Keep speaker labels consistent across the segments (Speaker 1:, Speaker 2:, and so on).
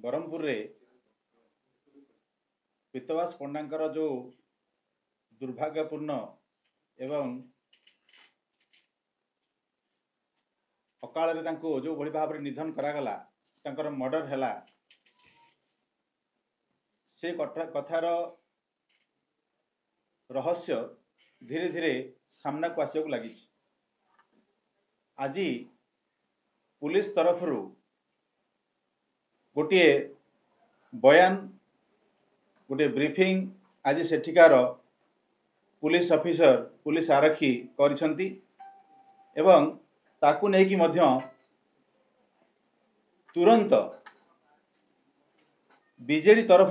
Speaker 1: ब्रह्मपुर रे पीतवास पंडा जो दुर्भाग्यपूर्ण एवं अकाल जो भली भाव निधन करागला तांकर मर्डर हैला से कथार रहस्य धीरे धीरे सामना को आसक लगी। आज पुलिस तरफ गोटे बयान गोटे ब्रीफिंग आज सेठिकार पुलिस ऑफिसर पुलिस आरक्षी करिसंती एवं ताकू नेकी मध्य तुरंत बीजेडी तरफ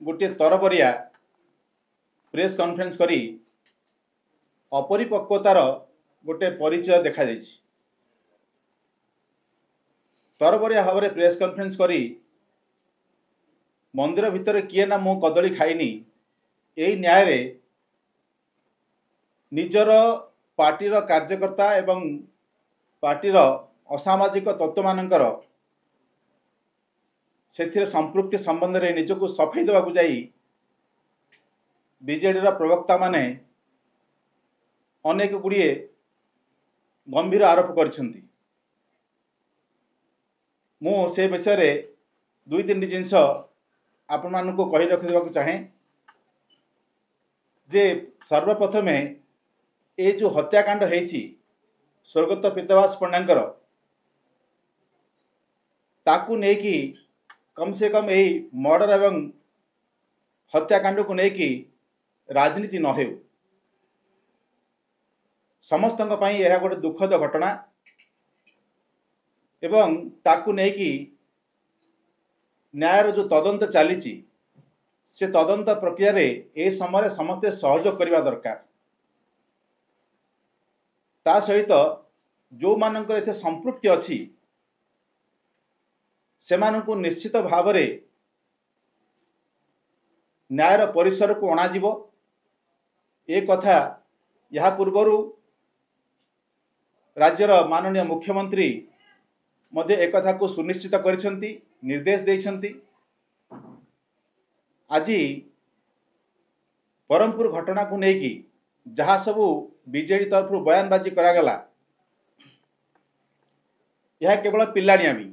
Speaker 1: गोटे तरबरिया प्रेस कॉन्फ्रेंस करी अपरिपक्वतार गोटे परिचय देखा जाइछि। तरबरिया भाव में प्रेस कॉन्फ्रेंस करी मंदिर भितर किए ना मु कदली खाइनी यही न्याय रे निजर पार्टीर कार्यकर्ता एवं पार्टीर असामाजिक तत्व मानकर से संपृक्ति संबंध में निजक सफाई देवाक जाई बीजेडी प्रवक्ता माने अनेक गुड़िए गंभीर आरोप करिसेंती। मु से विषय रे दुई तीन जिनस आपण मानक कही रखिदेवा चाहे जे सर्वप्रथम ये जो हत्याकांड होइछि स्वर्गत पीतवास पंडांकर ताकू नेकी कम से कम यही मर्डर एवं हत्याकांड को नेकी राजनीति न हो समस्त यह गोटे दुखद घटना एवं ताकू नेकी न्यायर जो तदंत चली से तदंत प्रक्रिया रे ए समय समस्ते सहयोग करने दरकार। ता सहित जो मानकर एथे संपृक्ति अच्छी से मानकु निश्चित भाव में न्यायर परिसर को अणाजिब ए कथा यह पूर्वर राज्यर माननीय मुख्यमंत्री मध्य एक कथा को सुनिश्चित करिसेंती निर्देश देइसेंती। आज ब्रह्मपुर घटना को लेकिन जहाँ सबू बीजेडी तरफ बयानबाजी करागला यह केवल पिलानियामी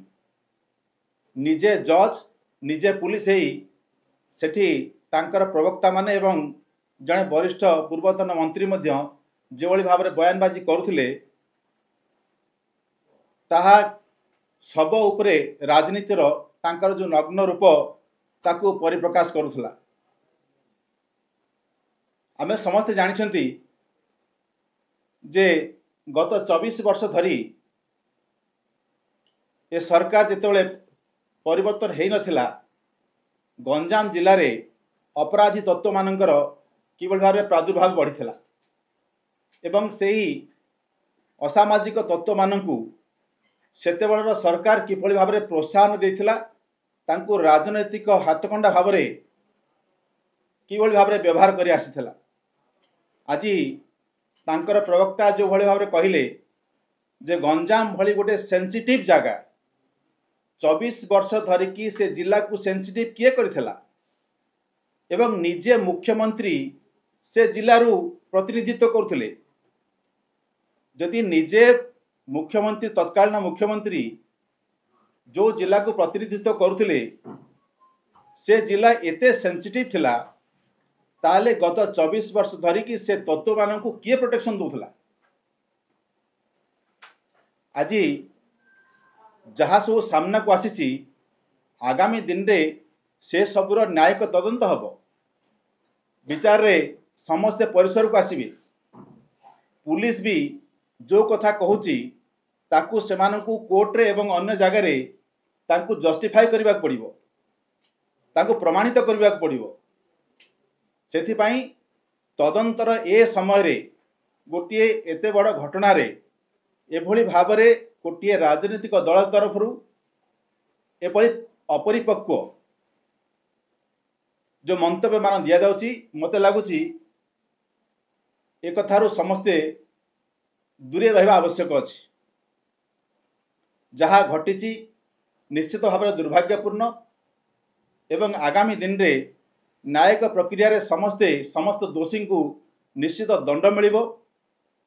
Speaker 1: निजे जज निजे पुलिस ही सेठी तांकर प्रवक्ता माने एवं जड़े वरिष्ठ पूर्वतन मंत्री मध्य जो भाव में बयानबाजी करुले ताहा सब उपरे राजनीतिर तांकर जो नग्न रूप ताकू परिप्रकाश करुला। आमे समस्ते जानिछंती जे गत 24 वर्ष धरी ये सरकार जितेबाला परिवर्तन हो नथिला गंजाम जिले में अपराधी तत्व मानकर किभली भाव में प्रादुर्भाव बढ़ीथिला एवं सेही असामाजिक तत्व मानकु सेतेबेलर सरकार किभली भाव में प्रोत्साहन देथिला तांकु राजनैतिक हाथकंडा भाव में किभली भाव में व्यवहार करि आसीथिला। आज तांकर प्रवक्ता जो भली भाव में कहले जे गंजाम भली गोटे सेंसिटिव जगह 24 वर्ष धरिकी से जिला को सेंसिटिव किए करथिला एवं निजे मुख्यमंत्री से जिलू प्रतिनिधित्व करुले जदि निजे मुख्यमंत्री तत्कालीन मुख्यमंत्री जो जिला को प्रतिनिधित्व करुले से जिला एते सेंसिटिव थिला ताले गत 24 वर्ष धरिकी से तत्व मानक किए प्रोटेक्शन दूला। आज जहाँ सब सामना को आसी आगामी दिन रे से सबुर न्यायिक तदंत हम विचार रे समस्ते परिसर को आसबे पुलिस भी जो कथा कहूची ताकू सेमानकु कोर्ट रे एवं अन्य जगह रे ताकू जस्टिफाई करबा पड़िबो ताकू प्रमाणित करबा पड़िबो। सेथिपाई तदंतर ए समय रे गोटे एते बड़ घटना रे एभली भाव रे गोटे राजनीतिक दल तरफ एभली अपरिपक्व जो मंतव्य मान दिया जाउची मते लागुची एक कथारू समस्ते दूरे रहिबा आवश्यक अछि। जहाँ घटी निश्चित भाव में दुर्भाग्यपूर्ण एवं आगामी दिन रे न्यायिक प्रक्रिया रे समस्त दोषी को निश्चित दंड मिलिबो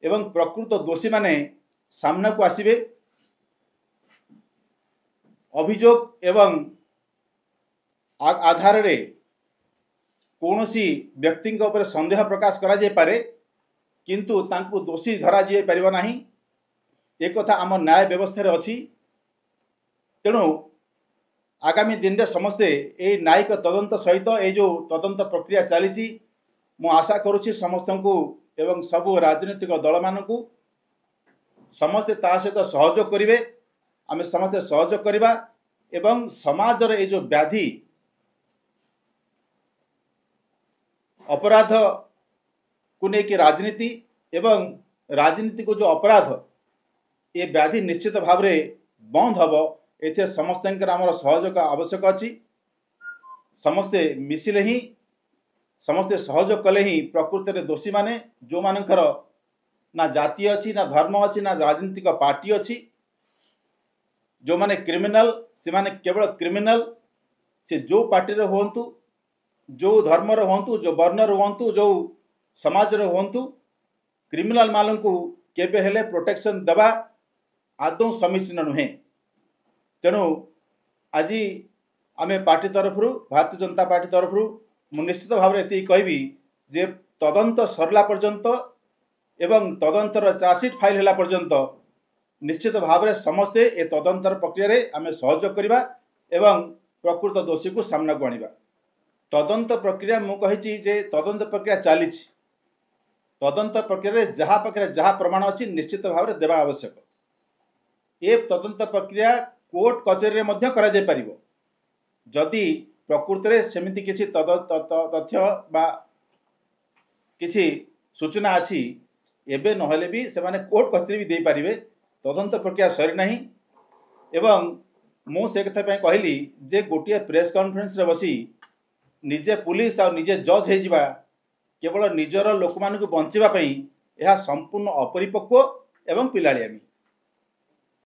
Speaker 1: एवं प्रकृत दोषी माने सामना को आसिबे। अभियोग एवं आधार रे कौनसी व्यक्ति ऊपर संदेह प्रकाश करा जाय पारे किंतु तांकु दोषी धरा जाय परिबो नाही। एक कथा आम न्याय व्यवस्था रे अछि। तेणु आगामी दिन रे समस्ते ए न्यायिक तदंत सहित ए जो तदंत प्रक्रिया चली मु आशा करुछि समस्त को एवं सबु राजनीतिक दल मानकु समस्ते ता सहित सहयोग करिवे। आमे समस्ते सहयोग करिबा एवं समाज रे ए जो व्याधि अपराध को लेकिन राजनीति एवं राजनीति को जो अपराध ये व्याधि निश्चित भाव में बंद हम एथे समस्त आमर सहयोग आवश्यक अच्छी। समस्ते मिसिले ही समस्ते सहयोग कले ही प्रकृत में दोषी माने जो मानकर ना जाति अच्छी ना धर्म अच्छी ना राजनीतिक पार्टी अच्छी जो माने क्रिमिनल से माने केवल क्रिमिनल से जो पार्टी रे होंतु जो धर्म रे होंतु जो वर्ण रे होंतु जो समाज रे होंतु क्रिमिनल मान को केबे हेले प्रोटेक्शन देवा आदौ समीचीन नुहे। तेणु आज आमे पार्टी तरफ भारतीय जनता पार्टी तरफ मु निश्चित भाव में ये कहबी जे तदंत सरला पर्यंत एवं तदंतर चार्जसीट फाइल होला पर्यंत निश्चित भाव में समस्ते ए तदंतर प्रक्रिया रे आमे सहयोग करिबा एवं प्रकृत दोषी को सामना को आनिबा। तदंत प्रक्रिया मु कहिछि जे तदंत प्रक्रिया चली तदंत प्रक्रिया रे जहाँ पाखे जहाँ प्रमाण अच्छी निश्चित भाव में देवा आवश्यक। ए तदंत प्रक्रिया कोर्ट कचेरी रे मध्य करा जाय परिबो जदि प्रकृत रे सेमिति किछि तथ्य बा किछि सूचना अछि एबे नहले भी से माने कोर्ट कचेरी भी दे पारिबे। तदंत प्रक्रिया सरी नहीं एवं मु से कथा पे कहली जे गोटिए प्रेस कॉन्फ्रेंस रे बसी निजे पुलिस आ निजे जज हो जिबा केवल निजर लोक मान को बंचिबा पई यह संपूर्ण अपरिपक्व एवं पिलालियामी।